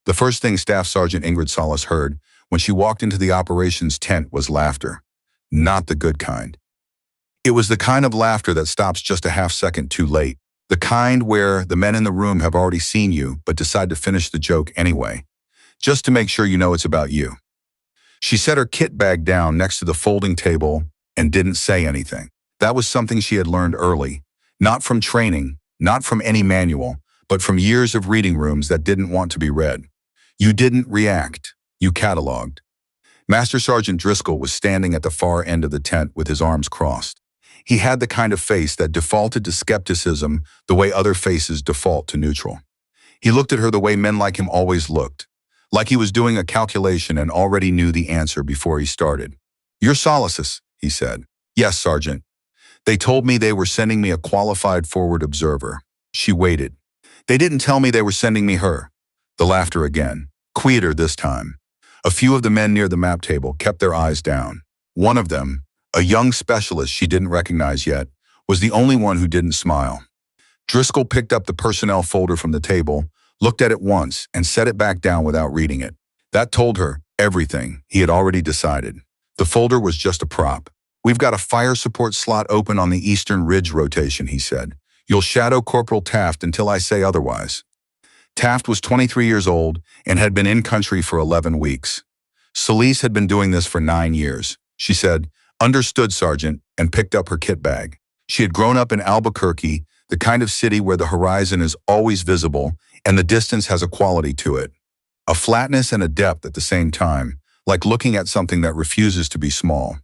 The first thing Staff Sergeant Ingrid Solís heard when she walked into the operations tent was laughter. Not the good kind. It was the kind of laughter that stops just a half-second too late. The kind where the men in the room have already seen you but decide to finish the joke anyway, just to make sure you know it's about you. She set her kit bag down next to the folding table and didn't say anything. That was something she had learned early, not from training, not from any manual, but from years of reading rooms that didn't want to be read. You didn't react, you cataloged. Master Sergeant Driscoll was standing at the far end of the tent with his arms crossed. He had the kind of face that defaulted to skepticism the way other faces default to neutral. He looked at her the way men like him always looked, like he was doing a calculation and already knew the answer before he started. "You're Solís," he said. "Yes, Sergeant. They told me they were sending me a qualified forward observer." She waited. "They didn't tell me they were sending me her." The laughter again, quieter this time. A few of the men near the map table kept their eyes down. One of them, a young specialist she didn't recognize yet, was the only one who didn't smile. Driscoll picked up the personnel folder from the table, looked at it once, and set it back down without reading it. That told her everything he had already decided. The folder was just a prop. "We've got a fire support slot open on the Eastern Ridge rotation," he said. "You'll shadow Corporal Taft until I say otherwise." Taft was 23 years old and had been in country for 11 weeks. Solís had been doing this for 9 years. She said, "Understood, Sergeant," and picked up her kit bag. She had grown up in Albuquerque, the kind of city where the horizon is always visible and the distance has a quality to it. A flatness and a depth at the same time, like looking at something that refuses to be small.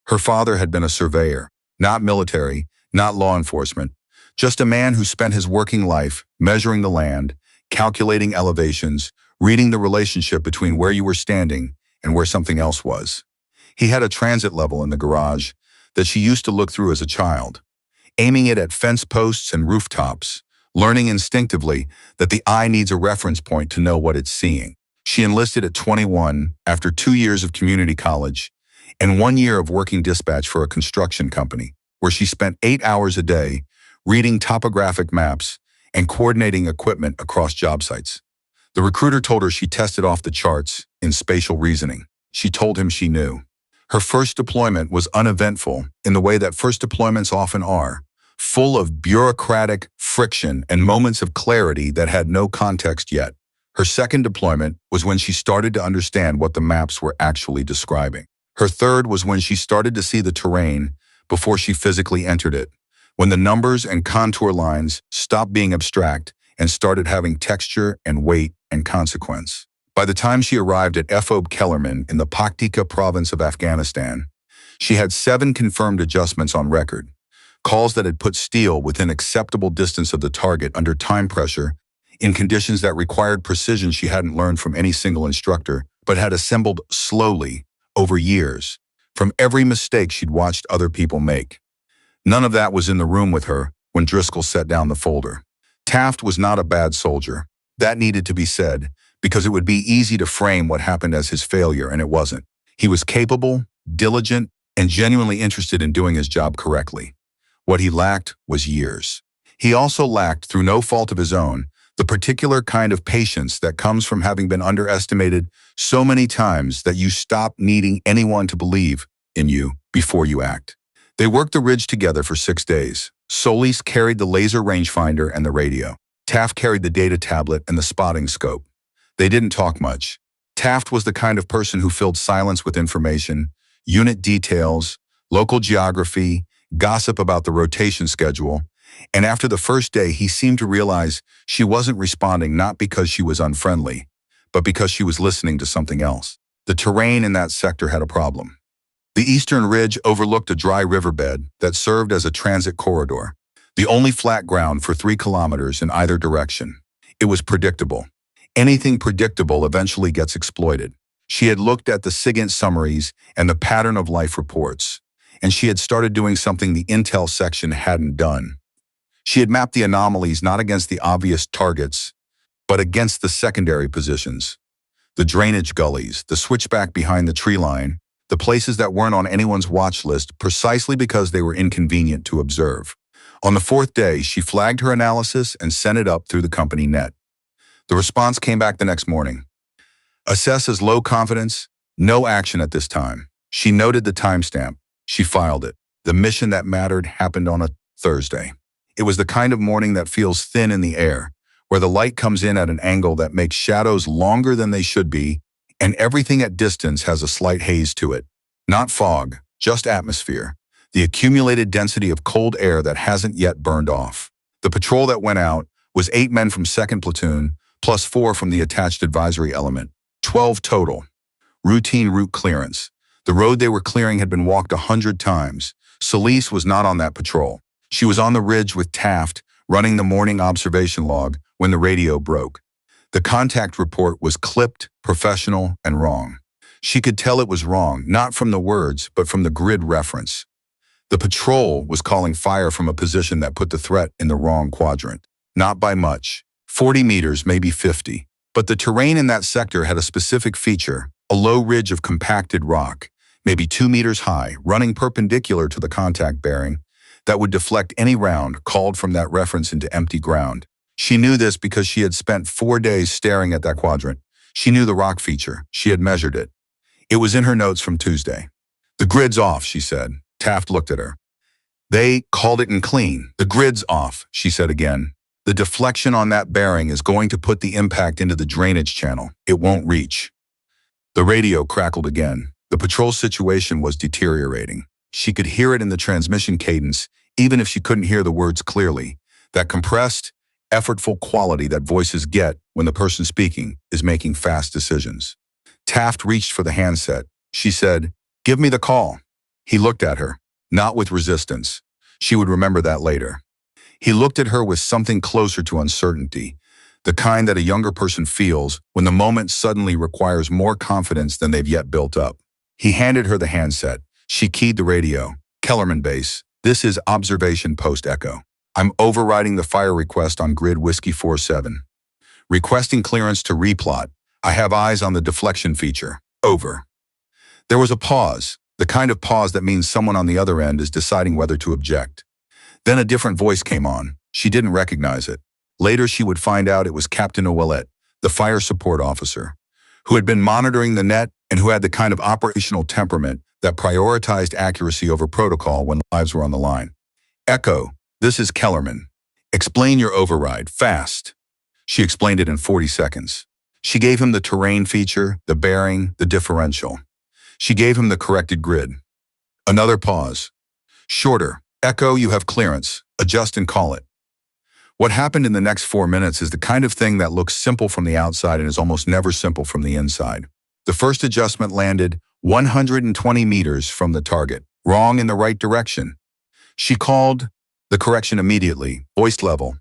Her father had been a surveyor, not military, not law enforcement, just a man who spent his working life measuring the land, calculating elevations, reading the relationship between where you were standing and where something else was. He had a transit level in the garage that she used to look through as a child, aiming it at fence posts and rooftops, learning instinctively that the eye needs a reference point to know what it's seeing. She enlisted at 21 after 2 years of community college and 1 year of working dispatch for a construction company, where she spent 8 hours a day reading topographic maps and coordinating equipment across job sites. The recruiter told her she tested off the charts in spatial reasoning. She told him she knew. Her first deployment was uneventful in the way that first deployments often are, full of bureaucratic friction and moments of clarity that had no context yet. Her second deployment was when she started to understand what the maps were actually describing. Her third was when she started to see the terrain before she physically entered it, when the numbers and contour lines stopped being abstract and started having texture and weight and consequence. By the time she arrived at FOB Kellerman in the Paktika province of Afghanistan, she had 7 confirmed adjustments on record, calls that had put steel within acceptable distance of the target under time pressure in conditions that required precision she hadn't learned from any single instructor, but had assembled slowly over years from every mistake she'd watched other people make. None of that was in the room with her when Driscoll set down the folder. Taft was not a bad soldier. That needed to be said, because it would be easy to frame what happened as his failure, and it wasn't. He was capable, diligent, and genuinely interested in doing his job correctly. What he lacked was years. He also lacked, through no fault of his own, the particular kind of patience that comes from having been underestimated so many times that you stop needing anyone to believe in you before you act. They worked the ridge together for 6 days. Solís carried the laser rangefinder and the radio. Taft carried the data tablet and the spotting scope. They didn't talk much. Taft was the kind of person who filled silence with information, unit details, local geography, gossip about the rotation schedule, and after the first day he seemed to realize she wasn't responding not because she was unfriendly, but because she was listening to something else. The terrain in that sector had a problem. The Eastern Ridge overlooked a dry riverbed that served as a transit corridor, the only flat ground for 3 kilometers in either direction. It was predictable. Anything predictable eventually gets exploited. She had looked at the SIGINT summaries and the pattern of life reports, and she had started doing something the intel section hadn't done. She had mapped the anomalies not against the obvious targets, but against the secondary positions. The drainage gullies, the switchback behind the tree line, the places that weren't on anyone's watch list precisely because they were inconvenient to observe. On the 4th day, she flagged her analysis and sent it up through the company net. The response came back the next morning. Assess as low confidence, no action at this time. She noted the timestamp. She filed it. The mission that mattered happened on a Thursday. It was the kind of morning that feels thin in the air, where the light comes in at an angle that makes shadows longer than they should be, and everything at distance has a slight haze to it. Not fog, just atmosphere. The accumulated density of cold air that hasn't yet burned off. The patrol that went out was 8 men from 2nd Platoon, plus 4 from the attached advisory element. 12 total. Routine route clearance. The road they were clearing had been walked 100 times. Solís was not on that patrol. She was on the ridge with Taft, running the morning observation log when the radio broke. The contact report was clipped, professional, and wrong. She could tell it was wrong, not from the words, but from the grid reference. The patrol was calling fire from a position that put the threat in the wrong quadrant. Not by much. 40 meters, maybe 50. But the terrain in that sector had a specific feature, a low ridge of compacted rock, maybe 2 meters high, running perpendicular to the contact bearing, that would deflect any round called from that reference into empty ground. She knew this because she had spent 4 days staring at that quadrant. She knew the rock feature. She had measured it. It was in her notes from Tuesday. The grid's off, she said. Taft looked at her. They called it in clean. The grid's off, she said again. The deflection on that bearing is going to put the impact into the drainage channel. It won't reach. The radio crackled again. The patrol situation was deteriorating. She could hear it in the transmission cadence, even if she couldn't hear the words clearly. That compressed, effortful quality that voices get when the person speaking is making fast decisions. Taft reached for the handset. She said, "Give me the call." He looked at her, not with resistance. She would remember that later. He looked at her with something closer to uncertainty, the kind that a younger person feels when the moment suddenly requires more confidence than they've yet built up. He handed her the handset. She keyed the radio. "Kellerman base. This is observation post echo. I'm overriding the fire request on grid Whiskey 47. Requesting clearance to replot. I have eyes on the deflection feature. Over." There was a pause, the kind of pause that means someone on the other end is deciding whether to object. Then a different voice came on. She didn't recognize it. Later she would find out it was Captain Ouellet, the fire support officer, who had been monitoring the net and who had the kind of operational temperament that prioritized accuracy over protocol when lives were on the line. "Echo, this is Kellerman. Explain your override, fast." She explained it in 40 seconds. She gave him the terrain feature, the bearing, the differential. She gave him the corrected grid. Another pause. Shorter. "Echo, you have clearance. Adjust and call it." What happened in the next 4 minutes is the kind of thing that looks simple from the outside and is almost never simple from the inside. The first adjustment landed 120 meters from the target, wrong in the right direction. She called the correction immediately, voice level,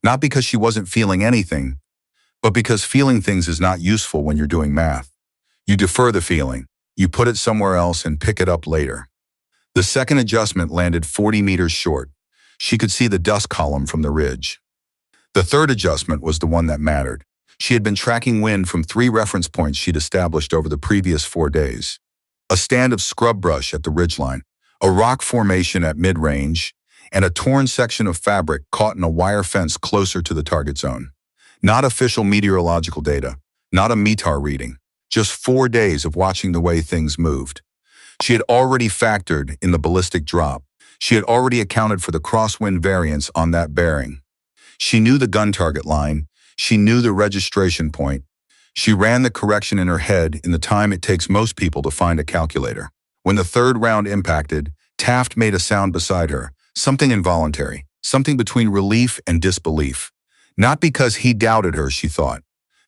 not because she wasn't feeling anything, but because feeling things is not useful when you're doing math. You defer the feeling, you put it somewhere else and pick it up later. The second adjustment landed 40 meters short. She could see the dust column from the ridge. The third adjustment was the one that mattered. She had been tracking wind from 3 reference points she'd established over the previous 4 days. A stand of scrub brush at the ridgeline, a rock formation at mid-range, and a torn section of fabric caught in a wire fence closer to the target zone. Not official meteorological data, not a METAR reading, just 4 days of watching the way things moved. She had already factored in the ballistic drop. She had already accounted for the crosswind variance on that bearing. She knew the gun target line. She knew the registration point. She ran the correction in her head in the time it takes most people to find a calculator. When the third round impacted, Taft made a sound beside her, something involuntary, something between relief and disbelief. Not because he doubted her, she thought.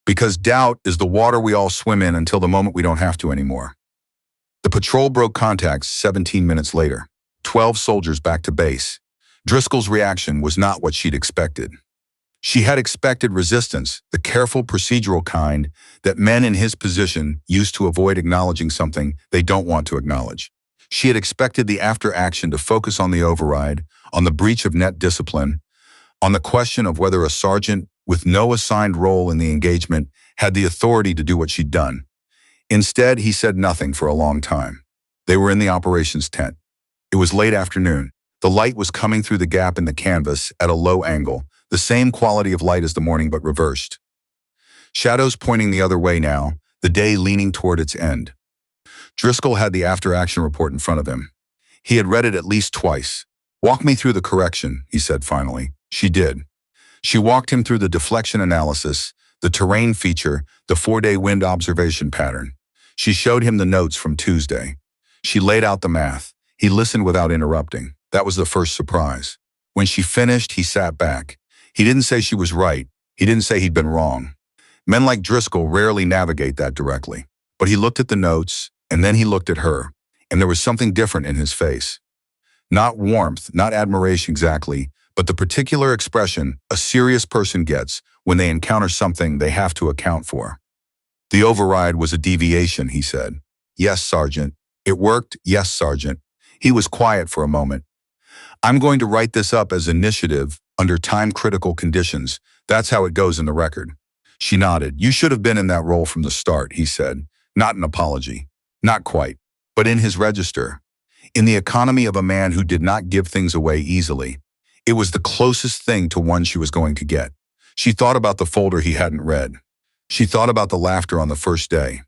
Because doubt is the water we all swim in until the moment we don't have to anymore. The patrol broke contacts 17 minutes later. 12 soldiers back to base. Driscoll's reaction was not what she'd expected. She had expected resistance, the careful procedural kind that men in his position use to avoid acknowledging something they don't want to acknowledge. She had expected the after-action to focus on the override, on the breach of net discipline, on the question of whether a sergeant with no assigned role in the engagement had the authority to do what she'd done. Instead, he said nothing for a long time. They were in the operations tent. It was late afternoon. The light was coming through the gap in the canvas at a low angle, the same quality of light as the morning but reversed. Shadows pointing the other way now, the day leaning toward its end. Driscoll had the after-action report in front of him. He had read it at least twice. "Walk me through the correction," he said finally. She did. She walked him through the deflection analysis, the terrain feature, the 4-day wind observation pattern. She showed him the notes from Tuesday. She laid out the math. He listened without interrupting. That was the first surprise. When she finished, he sat back. He didn't say she was right. He didn't say he'd been wrong. Men like Driscoll rarely navigate that directly. But he looked at the notes, and then he looked at her, and there was something different in his face. Not warmth, not admiration exactly, but the particular expression a serious person gets when they encounter something they have to account for. "The override was a deviation," he said. "Yes, Sergeant. It worked, yes, Sergeant." He was quiet for a moment. "I'm going to write this up as initiative under time-critical conditions. That's how it goes in the record." She nodded. "You should have been in that role from the start," he said. Not an apology. Not quite. But in his register. In the economy of a man who did not give things away easily. It was the closest thing to one she was going to get. She thought about the folder he hadn't read. She thought about the laughter on the first day.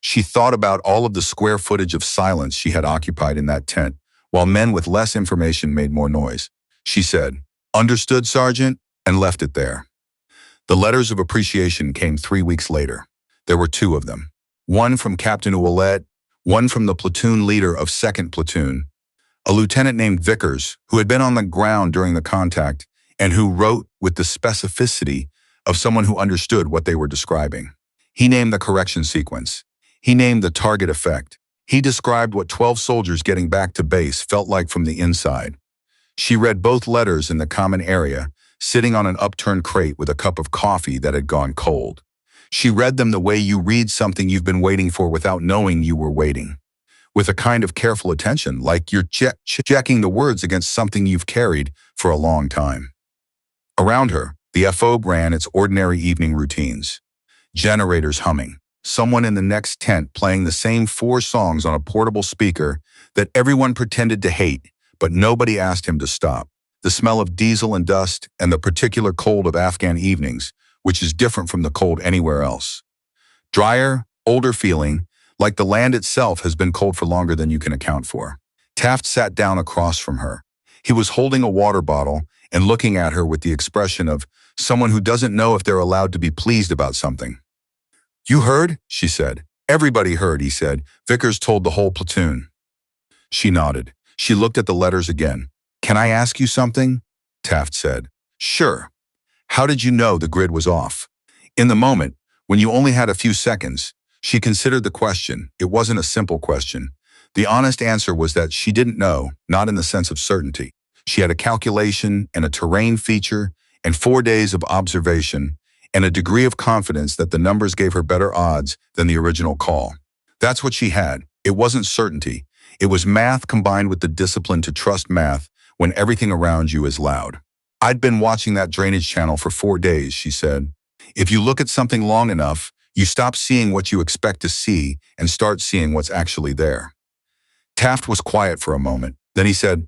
She thought about all of the square footage of silence she had occupied in that tent, while men with less information made more noise. She said, "Understood, Sergeant," and left it there. The letters of appreciation came 3 weeks later. There were 2 of them. One from Captain Ouellette, one from the platoon leader of 2nd Platoon, a lieutenant named Vickers, who had been on the ground during the contact and who wrote with the specificity of someone who understood what they were describing. He named the correction sequence. He named the target effect. He described what 12 soldiers getting back to base felt like from the inside. She read both letters in the common area, sitting on an upturned crate with a cup of coffee that had gone cold. She read them the way you read something you've been waiting for without knowing you were waiting. With a kind of careful attention, like you're checking the words against something you've carried for a long time. Around her, the FO ran its ordinary evening routines. Generators humming. Someone in the next tent playing the same 4 songs on a portable speaker that everyone pretended to hate, but nobody asked him to stop. The smell of diesel and dust and the particular cold of Afghan evenings, which is different from the cold anywhere else. Drier, older feeling, like the land itself has been cold for longer than you can account for. Taft sat down across from her. He was holding a water bottle and looking at her with the expression of someone who doesn't know if they're allowed to be pleased about something. "You heard?" she said. "Everybody heard," he said. "Vickers told the whole platoon." She nodded. She looked at the letters again. "Can I ask you something?" Taft said. "Sure. How did you know the grid was off?" In the moment, when you only had a few seconds, she considered the question. It wasn't a simple question. The honest answer was that she didn't know, not in the sense of certainty. She had a calculation and a terrain feature and 4 days of observation and a degree of confidence that the numbers gave her better odds than the original call. That's what she had. It wasn't certainty. It was math combined with the discipline to trust math when everything around you is loud. "I'd been watching that drainage channel for 4 days, she said. "If you look at something long enough, you stop seeing what you expect to see and start seeing what's actually there." Taft was quiet for a moment. Then he said,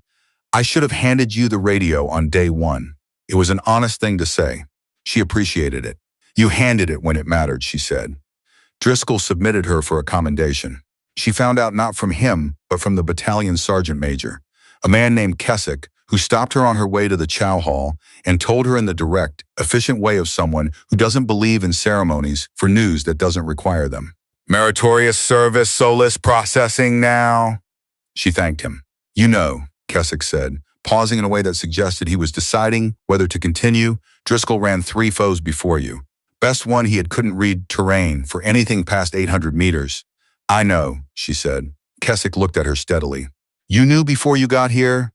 "I should have handed you the radio on day 1. It was an honest thing to say." She appreciated it. "You handed it when it mattered," she said. Driscoll submitted her for a commendation. She found out not from him, but from the battalion sergeant major, a man named Kessick, who stopped her on her way to the chow hall and told her in the direct, efficient way of someone who doesn't believe in ceremonies for news that doesn't require them. "Meritorious service, Solís processing now." She thanked him. "You know," Kessick said, pausing in a way that suggested he was deciding whether to continue. "Driscoll ran 3 foes before you. Best one he couldn't read terrain for anything past 800 meters. "I know," she said. Kessick looked at her steadily. "You knew before you got here?"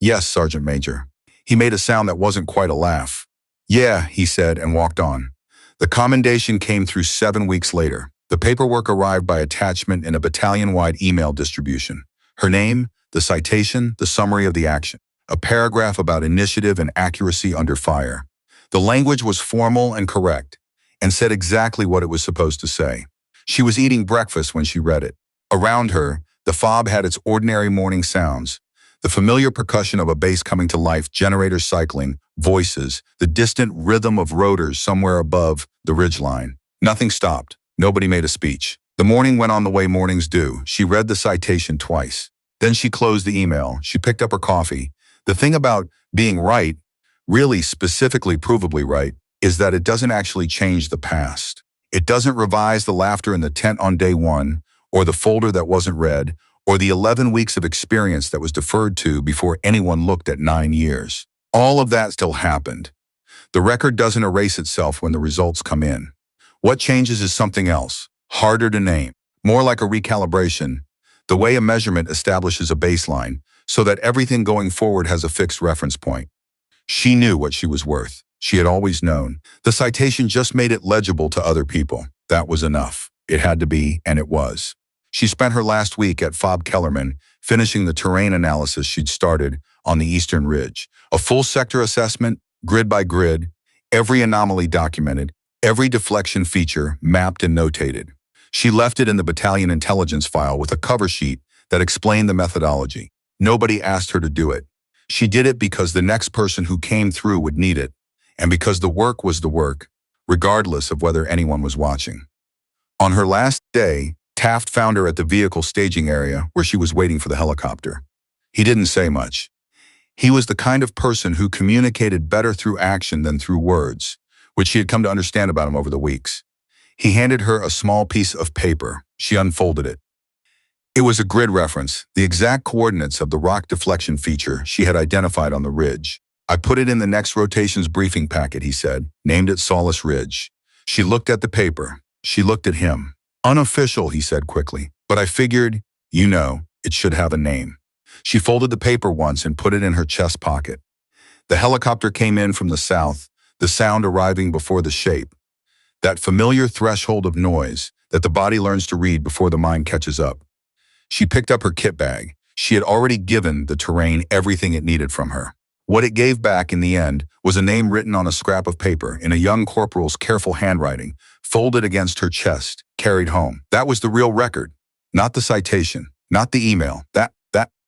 "Yes, Sergeant Major." He made a sound that wasn't quite a laugh. "Yeah," he said and walked on. The commendation came through 7 weeks later. The paperwork arrived by attachment in a battalion-wide email distribution. Her name, the citation, the summary of the action. A paragraph about initiative and accuracy under fire. The language was formal and correct, and said exactly what it was supposed to say. She was eating breakfast when she read it. Around her, the fob had its ordinary morning sounds. The familiar percussion of a base coming to life, generators cycling, voices, the distant rhythm of rotors somewhere above the ridgeline. Nothing stopped. Nobody made a speech. The morning went on the way mornings do. She read the citation twice. Then she closed the email. She picked up her coffee. The thing about being right, really specifically provably right, is that it doesn't actually change the past. It doesn't revise the laughter in the tent on day one, or the folder that wasn't read, or the 11 weeks of experience that was deferred to before anyone looked at 9 years. All of that still happened. The record doesn't erase itself when the results come in. What changes is something else, harder to name, more like a recalibration, the way a measurement establishes a baseline so that everything going forward has a fixed reference point. She knew what she was worth. She had always known. The citation just made it legible to other people. That was enough. It had to be, and it was. She spent her last week at Fob Kellerman finishing the terrain analysis she'd started on the Eastern Ridge. A full sector assessment, grid by grid, every anomaly documented, every deflection feature mapped and notated. She left it in the battalion intelligence file with a cover sheet that explained the methodology. Nobody asked her to do it. She did it because the next person who came through would need it, and because the work was the work, regardless of whether anyone was watching. On her last day, Taft found her at the vehicle staging area where she was waiting for the helicopter. He didn't say much. He was the kind of person who communicated better through action than through words, which she had come to understand about him over the weeks. He handed her a small piece of paper. She unfolded it. It was a grid reference, the exact coordinates of the rock deflection feature she had identified on the ridge. I put it in the next rotation's briefing packet, he said, named it Solís Ridge. She looked at the paper. She looked at him. Unofficial, he said quickly, but I figured, it should have a name. She folded the paper once and put it in her chest pocket. The helicopter came in from the south, the sound arriving before the shape. That familiar threshold of noise that the body learns to read before the mind catches up. She picked up her kit bag. She had already given the terrain everything it needed from her. What it gave back in the end was a name written on a scrap of paper in a young corporal's careful handwriting, folded against her chest, carried home. That was the real record, not the citation, not the email. That